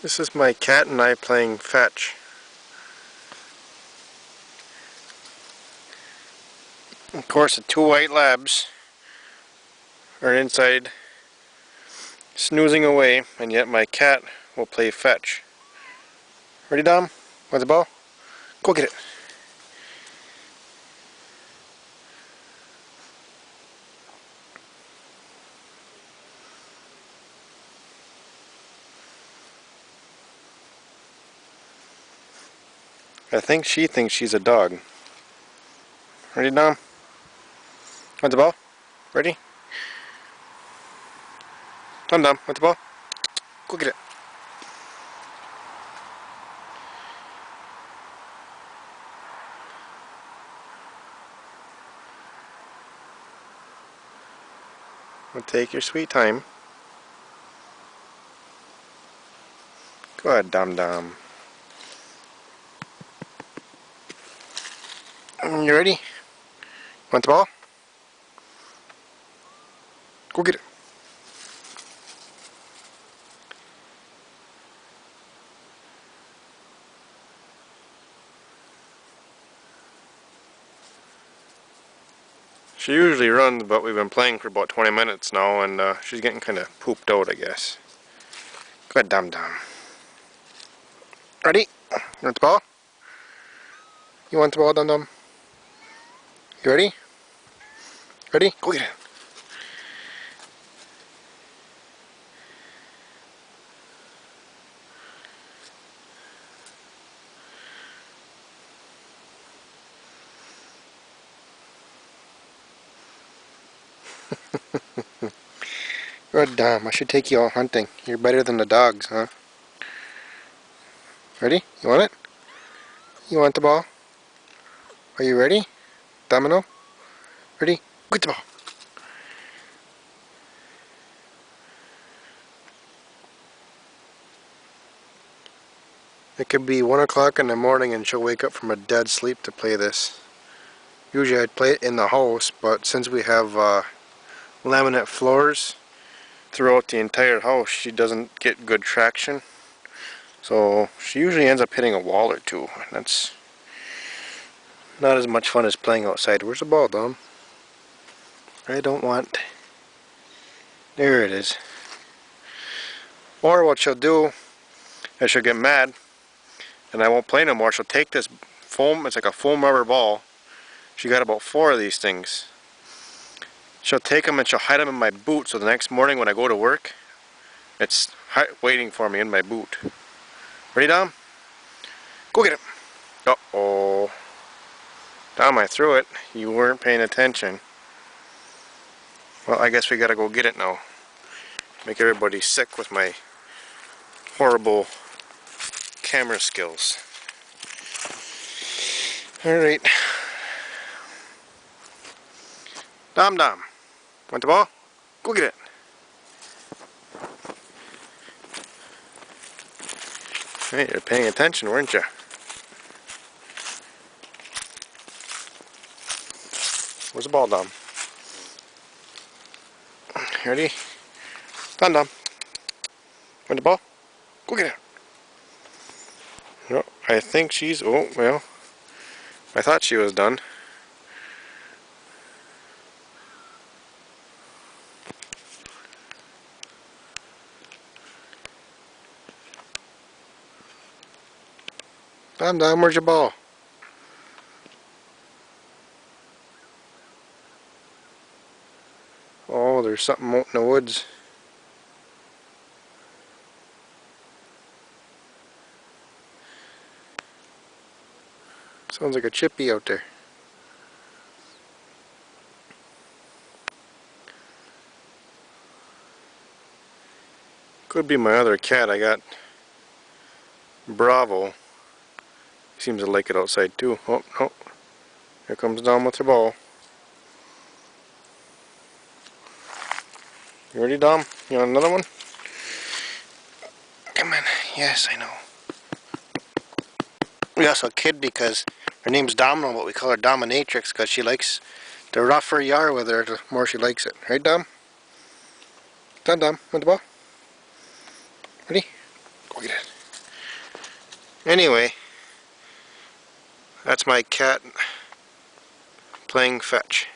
This is my cat and I playing fetch. Of course, the two white labs are inside snoozing away, and yet my cat will play fetch. Ready, Dom? Want the ball? Go get it. I think she thinks she's a dog. Ready, Dom? Want the ball? Ready? Dom, want the ball? Go get it. Well, take your sweet time. Go ahead, Dom. You ready? Want the ball? Go get it. She usually runs, but we've been playing for about 20 minutes now, and she's getting kind of pooped out, I guess. Go ahead, Dom. Ready? You want the ball? You want the ball, Dom? You ready? Ready? Go get it. Good, Dom. I should take you out hunting. You're better than the dogs, huh? Ready? You want it? You want the ball? Are you ready? Domino? Ready? Get the ball. It could be 1 o'clock in the morning and she'll wake up from a dead sleep to play this. Usually I'd play it in the house, but since we have laminate floors throughout the entire house, she doesn't get good traction. So she usually ends up hitting a wall or two. That's not as much fun as playing outside. Where's the ball, Dom? I don't want... There it is. Or what she'll do is she'll get mad and I won't play no more. She'll take this foam, it's like a foam rubber ball. She got about 4 of these things. She'll take them and she'll hide them in my boot, so the next morning when I go to work, it's waiting for me in my boot. Ready, Dom? Go get it. Uh-oh. Dom, I threw it. You weren't paying attention. Well, I guess we gotta go get it now. Make everybody sick with my horrible camera skills. Alright. Dom. Want the ball? Go get it. Hey, you're paying attention, weren't you? Where's the ball, Dom? Ready? Dom. Want the ball? Go get it. No, I think she's... Oh, well. I thought she was done. Dom, where's your ball? Oh, there's something out in the woods. Sounds like a chippy out there. Could be my other cat. I got Bravo. He seems to like it outside too. Oh, no. Here comes Dom with her ball. You ready, Dom? You want another one? Come on. Yes, I know. We also kid because her name's Domino, but we call her Dominatrix because she likes the rougher you are with her, the more she likes it. Right, Dom? Dom, want the ball? Ready? Go get it. Anyway, that's my cat playing fetch.